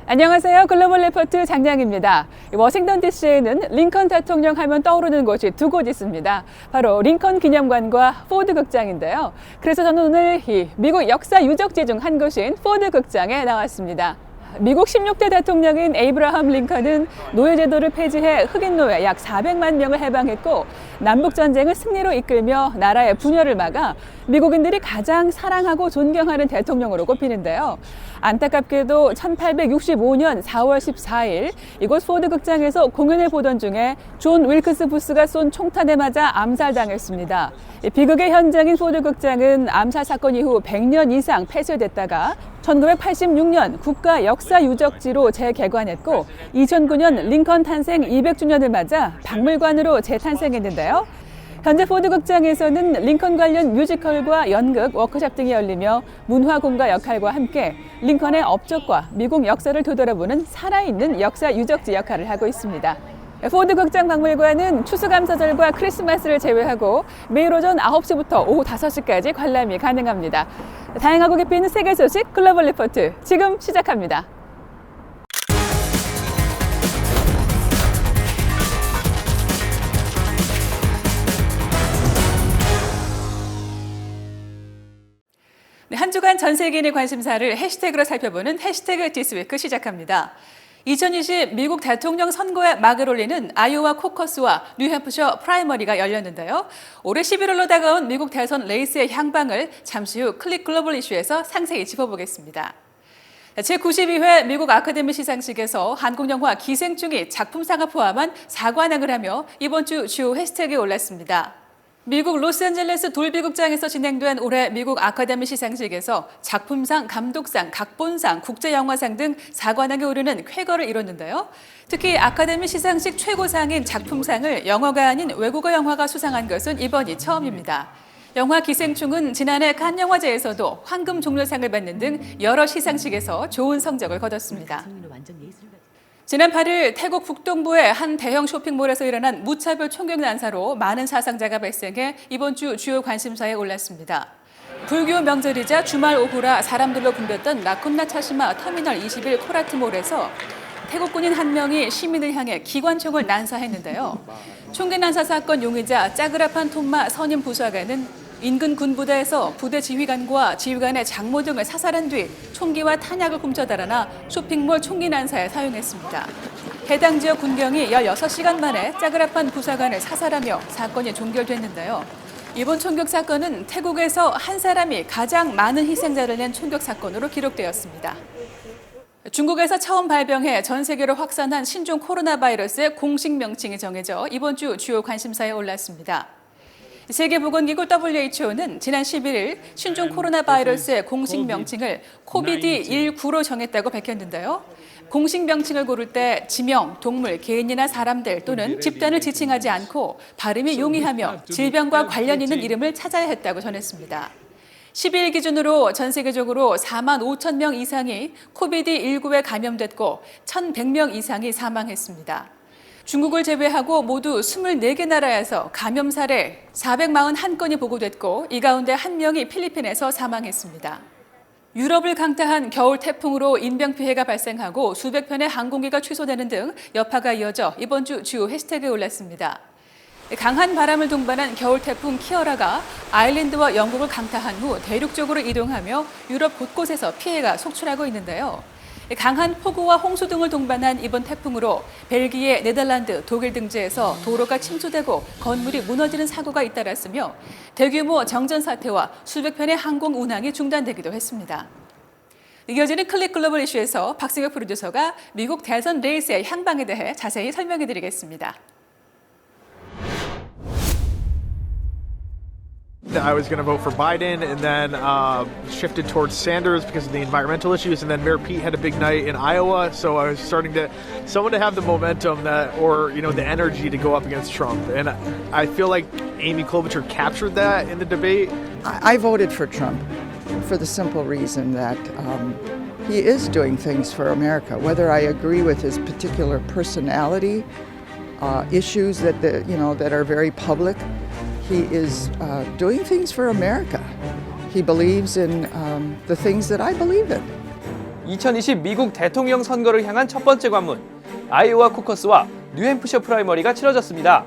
안녕하세요. 글로벌 리포트 장량입니다. 워싱턴 DC에는 링컨 대통령 하면 떠오르는 곳이 두 곳 있습니다. 바로 링컨 기념관과 포드 극장인데요. 그래서 저는 오늘 이 미국 역사 유적지 중 한 곳인 포드 극장에 나왔습니다. 미국 16대 대통령인 에이브라함 링컨은 노예제도를 폐지해 흑인 노예 약 400만 명을 해방했고 남북전쟁을 승리로 이끌며 나라의 분열을 막아 미국인들이 가장 사랑하고 존경하는 대통령으로 꼽히는데요. 안타깝게도 1865년 4월 14일 이곳 포드 극장에서 공연을 보던 중에 존 윌크스 부스가 쏜 총탄에 맞아 암살당했습니다. 비극의 현장인 포드 극장은 암살 사건 이후 100년 이상 폐쇄됐다가 1986년 국가 역사 유적지로 재개관했고 2009년 링컨 탄생 200주년을 맞아 박물관으로 재탄생했는데요. 현재 포드 극장에서는 링컨 관련 뮤지컬과 연극, 워크숍 등이 열리며 문화공과 역할과 함께 링컨의 업적과 미국 역사를 되돌아보는 살아있는 역사 유적지 역할을 하고 있습니다. 포드 극장 박물관은 추수감사절과 크리스마스를 제외하고 매일 오전 9시부터 오후 5시까지 관람이 가능합니다. 다양하고 깊이 있는 세계 소식 글로벌 리포트 지금 시작합니다. 네, 한 주간 전 세계인의 관심사를 해시태그로 살펴보는 해시태그 디스위크 시작합니다. 2020 미국 대통령 선거에 막을 올리는 아이오와 코커스와 뉴햄프셔 프라이머리가 열렸는데요. 올해 11월로 다가온 미국 대선 레이스의 향방을 잠시 후 클릭 글로벌 이슈에서 상세히 짚어보겠습니다. 제92회 미국 아카데미 시상식에서 한국 영화 기생충이 작품상을 포함한 4관왕을 하며 이번 주 주요 해시태그에 올랐습니다. 미국 로스앤젤레스 돌비극장에서 진행된 올해 미국 아카데미 시상식에서 작품상, 감독상, 각본상, 국제영화상 등 4관왕에 오르는 쾌거를 이뤘는데요. 특히 아카데미 시상식 최고상인 작품상을 영어가 아닌 외국어 영화가 수상한 것은 이번이 처음입니다. 영화 기생충은 지난해 칸 영화제에서도 황금 종려상을 받는 등 여러 시상식에서 좋은 성적을 거뒀습니다. 지난 8일 태국 북동부의 한 대형 쇼핑몰에서 일어난 무차별 총격 난사로 많은 사상자가 발생해 이번 주 주요 관심사에 올랐습니다. 불교 명절이자 주말 오후라 사람들로 붐볐던 나콘나 차시마 터미널 21 코라트몰에서 태국 군인 한 명이 시민을 향해 기관총을 난사했는데요. 총기 난사 사건 용의자 짜그라판 톰마 선임 부사관은 인근 군부대에서 부대 지휘관과 지휘관의 장모 등을 사살한 뒤 총기와 탄약을 훔쳐달아나 쇼핑몰 총기 난사에 사용했습니다. 해당 지역 군경이 16시간 만에 짜그라판 부사관을 사살하며 사건이 종결됐는데요. 이번 총격 사건은 태국에서 한 사람이 가장 많은 희생자를 낸 총격 사건으로 기록되었습니다. 중국에서 처음 발병해 전 세계로 확산한 신종 코로나 바이러스의 공식 명칭이 정해져 이번 주 주요 관심사에 올랐습니다. 세계보건기구 WHO는 지난 11일 신종 코로나 바이러스의 공식 명칭을 코비드19로 정했다고 밝혔는데요. 공식 명칭을 고를 때 지명, 동물, 개인이나 사람들 또는 집단을 지칭하지 않고 발음이 용이하며 질병과 관련 있는 이름을 찾아야 했다고 전했습니다. 12일 기준으로 전 세계적으로 4만 5천 명 이상이 코비드19에 감염됐고 1,100명 이상이 사망했습니다. 중국을 제외하고 모두 24개 나라에서 감염 사례 441건이 보고됐고 이 가운데 한 명이 필리핀에서 사망했습니다. 유럽을 강타한 겨울 태풍으로 인명피해가 발생하고 수백 편의 항공기가 취소되는 등 여파가 이어져 이번 주 주요 해시태그에 올랐습니다. 강한 바람을 동반한 겨울 태풍 키어라가 아일랜드와 영국을 강타한 후 대륙 쪽으로 이동하며 유럽 곳곳에서 피해가 속출하고 있는데요. 강한 폭우와 홍수 등을 동반한 이번 태풍으로 벨기에, 네덜란드, 독일 등지에서 도로가 침수되고 건물이 무너지는 사고가 잇따랐으며 대규모 정전 사태와 수백 편의 항공 운항이 중단되기도 했습니다. 이어지는 클릭 글로벌 이슈에서 박승혁 프로듀서가 미국 대선 레이스의 향방에 대해 자세히 설명해 드리겠습니다. I was going to vote for Biden and then shifted towards Sanders because of the environmental issues. And then Mayor Pete had a big night in Iowa. So I was starting to someone to have the momentum that, or, you know, the energy to go up against Trump. And I feel like Amy Klobuchar captured that in the debate. I voted for Trump for the simple reason that he is doing things for America. Whether I agree with his particular personality, issues that that are very public, he is doing things for America. He believes in the things that I believe in. 2020 미국 대통령 선거를 향한 첫 번째 관문, 아이오와 코커스와 뉴햄프셔 프라이머리가 치러졌습니다.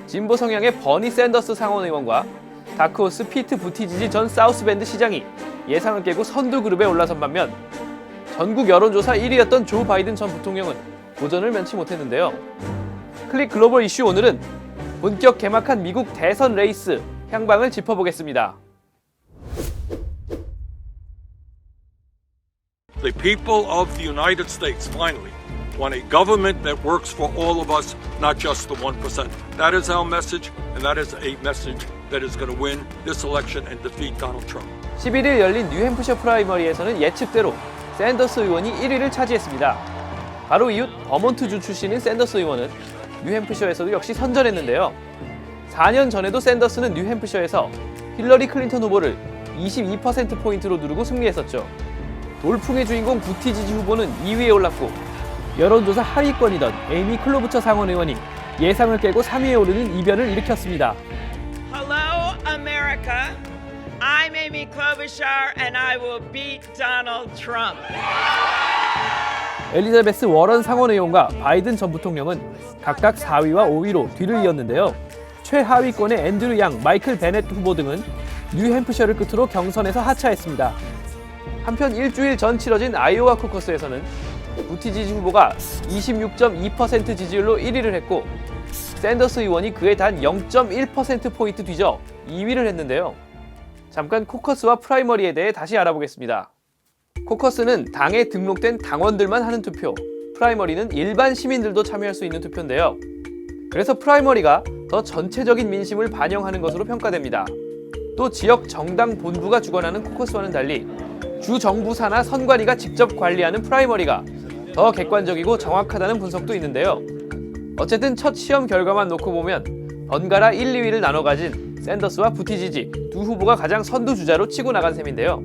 진보 성향의 버니 샌더스 상원 의원과 다크호스 피트 부티지지 전 사우스밴드 시장이 예상을 깨고 선두 그룹에 올라선 반면 전국 여론조사 1위였던 조 바이든 전 부통령은 고전을 면치 못했는데요. 클릭 글로벌 이슈 오늘은 본격 개막한 미국 대선 레이스 향방을 짚어보겠습니다. The people of the United States finally want a government that works for all of us, not just the 1%. That is our message, and that is a message that is going to win this election and defeat Donald Trump. 11일 열린 뉴햄프셔 프라이머리에서는 예측대로 샌더스 의원이 1위를 차지했습니다. 바로 이웃 버몬트주 출신인 샌더스 의원은 뉴햄프셔에서도 역시 선전했는데요. 4년 전에도 샌더스는 뉴햄프셔에서 힐러리 클린턴 후보를 22%포인트로 누르고 승리했었죠. 돌풍의 주인공 부티지지 후보는 2위에 올랐고 여론조사 하위권이던 에이미 클로부처 상원 의원이 예상을 깨고 3위에 오르는 이변을 일으켰습니다. Hello, America. I'm Amy Klobuchar, and I will beat Donald Trump. 엘리자베스 워런 상원 의원과 바이든 전 부통령은 각각 4위와 5위로 뒤를 이었는데요. 최하위권의 앤드류 양, 마이클 베넷 후보 등은 뉴햄프셔를 끝으로 경선에서 하차했습니다. 한편 일주일 전 치러진 아이오와 코커스에서는 부티지지 후보가 26.2% 지지율로 1위를 했고 샌더스 의원이 그에 단 0.1%포인트 뒤져 2위를 했는데요. 잠깐 코커스와 프라이머리에 대해 다시 알아보겠습니다. 코커스는 당에 등록된 당원들만 하는 투표, 프라이머리는 일반 시민들도 참여할 수 있는 투표인데요. 그래서 프라이머리가 더 전체적인 민심을 반영하는 것으로 평가됩니다. 또 지역 정당 본부가 주관하는 코커스와는 달리 주 정부 산하 선관위가 직접 관리하는 프라이머리가 더 객관적이고 정확하다는 분석도 있는데요. 어쨌든 첫 시험 결과만 놓고 보면 번갈아 1, 2위를 나눠 가진 샌더스와 부티지지 두 후보가 가장 선두주자로 치고 나간 셈인데요.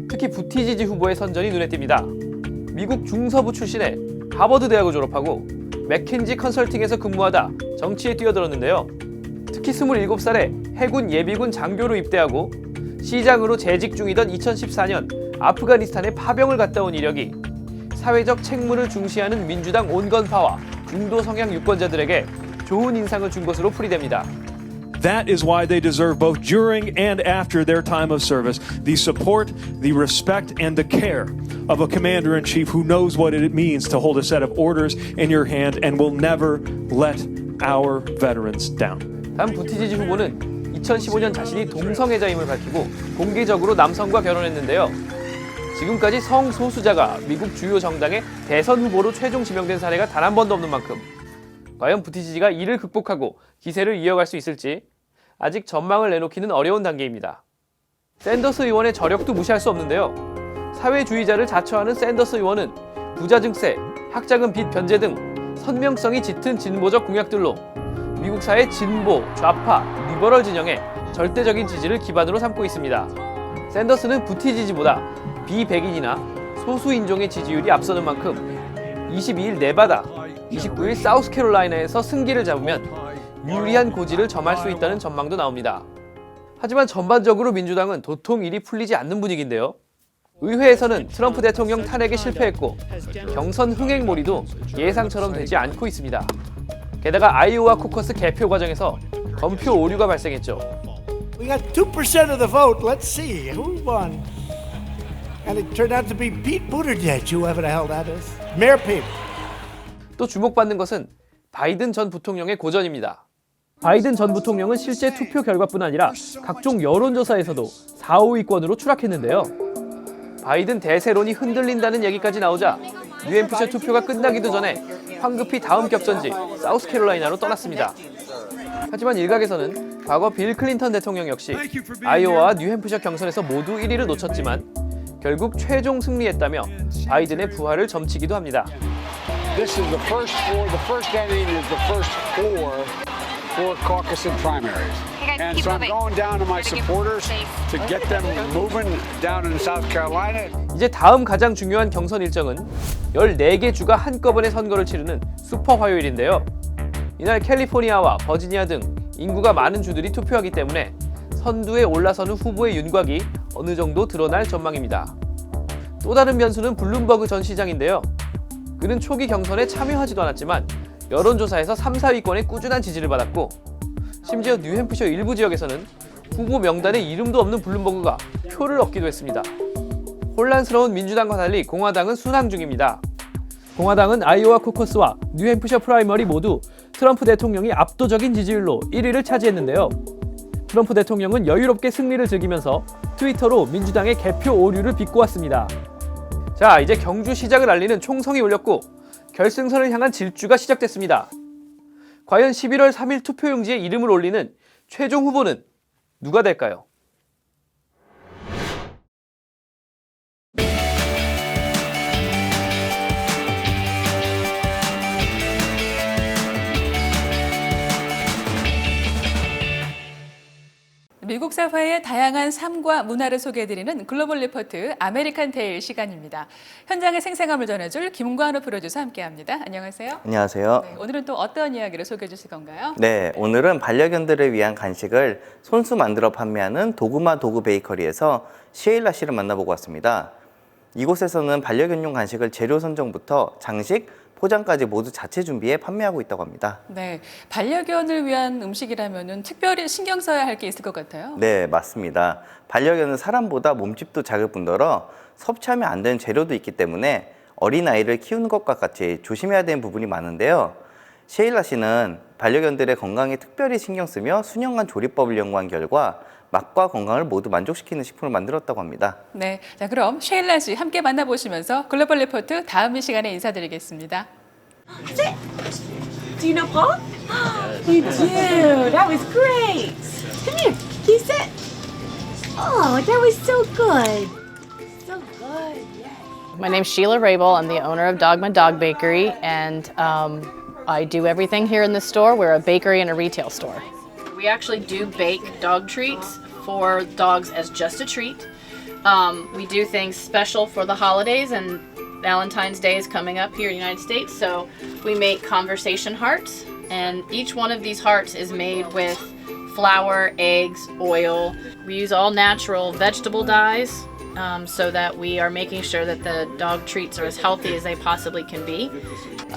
특히 부티지지 후보의 선전이 눈에 띕니다. 미국 중서부 출신의 하버드 대학을 졸업하고 맥킨지 컨설팅에서 근무하다 정치에 뛰어들었는데요. 특히 27살에 해군 예비군 장교로 입대하고 시장으로 재직 중이던 2014년 아프가니스탄에 파병을 갔다 온 이력이 사회적 책무를 중시하는 민주당 온건파와 중도 성향 유권자들에게 좋은 인상을 준 것으로 풀이됩니다. That is why they deserve both during and after their time of service the support, the respect, and the care of a commander-in-chief who knows what it means to hold a set of orders in your hand and will never let our veterans down. 다음 부티지지 후보는 2015년 자신이 동성애자임을 밝히고 공개적으로 남성과 결혼했는데요. 지금까지 성소수자가 미국 주요 정당의 대선 후보로 최종 지명된 사례가 단 한 번도 없는 만큼 과연 부티지지가 이를 극복하고 기세를 이어갈 수 있을지 아직 전망을 내놓기는 어려운 단계입니다. 샌더스 의원의 저력도 무시할 수 없는데요. 사회주의자를 자처하는 샌더스 의원은 부자 증세, 학자금 빚 변제 등 선명성이 짙은 진보적 공약들로 미국 사회 진보, 좌파, 리버럴 진영의 절대적인 지지를 기반으로 삼고 있습니다. 샌더스는 부티지지보다 비백인이나 소수인종의 지지율이 앞서는 만큼 22일 네바다, 29일 사우스캐롤라이나에서 승기를 잡으면 유리한 고지를 점할 수 있다는 전망도 나옵니다. 하지만 전반적으로 민주당은 도통 일이 풀리지 않는 분위기인데요. 의회에서는 트럼프 대통령 탄핵에 실패했고 경선 흥행몰이도 예상처럼 되지 않고 있습니다. 게다가 아이오와 코커스 개표 과정에서 검표 오류가 발생했죠. We got 2% of the vote. Let's see who won. And it turned out to be Pete Buttigieg, whoever the hell that is. Mayor Pete. 또 주목받는 것은 바이든 전 부통령의 고전입니다. 바이든 전 부통령은 실제 투표 결과뿐 아니라 각종 여론조사에서도 4, 5위권으로 추락했는데요. 바이든 대세론이 흔들린다는 얘기까지 나오자 뉴햄프셔 투표가 끝나기도 전에 황급히 다음 격전지 사우스캐롤라이나로 떠났습니다. 하지만 일각에서는 과거 빌 클린턴 대통령 역시 아이오와와 뉴햄프셔 경선에서 모두 1위를 놓쳤지만 결국 최종 승리했다며 바이든의 부활을 점치기도 합니다. This is the first inning is the first four caucus and primaries. And so I'm going down to my supporters to get them moving down in South Carolina. 이제 다음 가장 중요한 경선 일정은 14개 주가 한꺼번에 선거를 치르는 슈퍼 화요일인데요. 이날 캘리포니아와 버지니아 등 인구가 많은 주들이 투표하기 때문에 선두에 올라서는 후보의 윤곽이 어느 정도 드러날 전망입니다. 또 다른 변수는 블룸버그 전 시장인데요. 그는 초기 경선에 참여하지도 않았지만 여론조사에서 3, 4위권의 꾸준한 지지를 받았고 심지어 뉴햄프셔 일부 지역에서는 후보 명단에 이름도 없는 블룸버그가 표를 얻기도 했습니다. 혼란스러운 민주당과 달리 공화당은 순항 중입니다. 공화당은 아이오와 코커스와 뉴햄프셔 프라이머리 모두 트럼프 대통령이 압도적인 지지율로 1위를 차지했는데요. 트럼프 대통령은 여유롭게 승리를 즐기면서 트위터로 민주당의 개표 오류를 비꼬았습니다. 자, 이제 경주 시작을 알리는 총성이 울렸고 결승선을 향한 질주가 시작됐습니다. 과연 11월 3일 투표용지에 이름을 올리는 최종 후보는 누가 될까요? 미국 사회의 다양한 삶과 문화를 소개해드리는 글로벌 리포트 아메리칸 테일 시간입니다. 현장의 생생함을 전해줄 김관우 프로듀서 함께합니다. 안녕하세요. 안녕하세요. 네, 오늘은 또 어떤 이야기를 소개해 주실 건가요? 네, 오늘은 반려견들을 위한 간식을 손수 만들어 판매하는 도그마 도그 베이커리에서 시에일라 씨를 만나보고 왔습니다. 이곳에서는 반려견용 간식을 재료 선정부터 장식, 포장까지 모두 자체 준비해 판매하고 있다고 합니다. 네, 반려견을 위한 음식이라면 특별히 신경 써야 할 게 있을 것 같아요. 네, 맞습니다. 반려견은 사람보다 몸집도 작을 뿐더러 섭취하면 안 되는 재료도 있기 때문에 어린아이를 키우는 것과 같이 조심해야 되는 부분이 많은데요. 시에일라 씨는 반려견들의 건강에 특별히 신경 쓰며 수년간 조리법을 연구한 결과 맛과 건강을 모두 만족시키는 식품을 만들었다고 합니다. 네, 자 그럼 셰일라 씨 함께 만나보시면서 글로벌 리포트 다음 이 시간에 인사드리겠습니다. Do you know Paul? You do. That was great. Come here. Can you sit? Oh, that was so good. So good. Yes. My name's Sheila Rabel. I'm the owner of Dogma Dog Bakery, and I do everything here in the store. We're a bakery and a retail store. We actually do bake dog treats for dogs as just a treat. We do things special for the holidays, and Valentine's Day is coming up here in the United States, so we make conversation hearts, and each one of these hearts is made with flour, eggs, oil. We use all natural vegetable dyes so that we are making sure that the dog treats are as healthy as they possibly can be.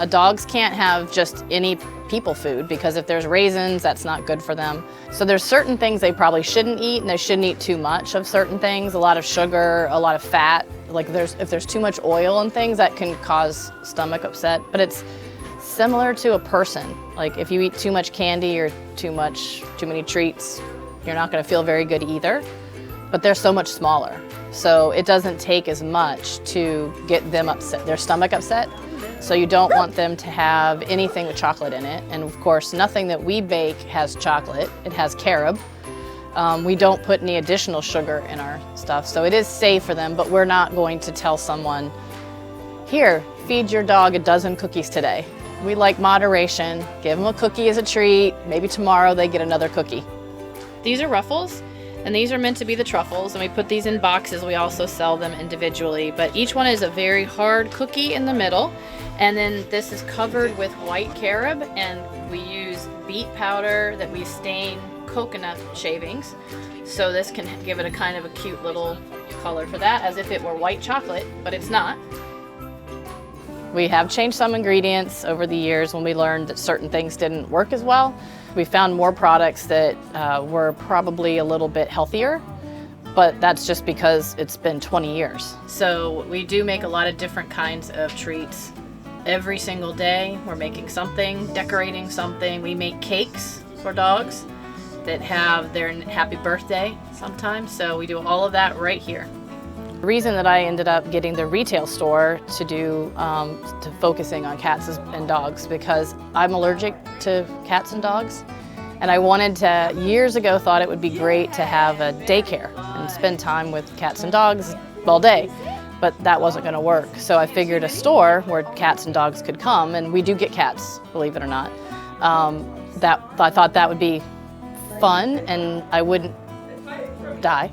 Dogs can't have just any people food because if there's raisins, that's not good for them. So there's certain things they probably shouldn't eat, and they shouldn't eat too much of certain things, a lot of sugar, a lot of fat. Like if there's too much oil and things, that can cause stomach upset. But it's similar to a person. Like if you eat too much candy or too many treats, you're not gonna feel very good either. But they're so much smaller. So it doesn't take as much to get them upset, their stomach upset. So you don't want them to have anything with chocolate in it. And of course, nothing that we bake has chocolate. It has carob. We don't put any additional sugar in our stuff. So it is safe for them, but we're not going to tell someone, here, feed your dog a dozen cookies today. We like moderation. Give them a cookie as a treat. Maybe tomorrow they get another cookie. These are Ruffles. And these are meant to be the truffles, and we put these in boxes. We also sell them individually, but each one is a very hard cookie in the middle. And then this is covered with white carob, and we use beet powder that we stain coconut shavings. So this can give it a kind of a cute little color for that, as if it were white chocolate, but it's not. We have changed some ingredients over the years when we learned that certain things didn't work as well. We found more products that were probably a little bit healthier, but that's just because it's been 20 years. So we do make a lot of different kinds of treats. Every single day we're making something, decorating something. We make cakes for dogs that have their happy birthday sometimes, so we do all of that right here. The reason that I ended up getting the retail store to focusing on cats and dogs because I'm allergic to cats and dogs, and I wanted to, years ago, thought it would be great to have a daycare and spend time with cats and dogs all day, but that wasn't going to work. So I figured a store where cats and dogs could come, and we do get cats, believe it or not. I thought that would be fun, and I wouldn't die.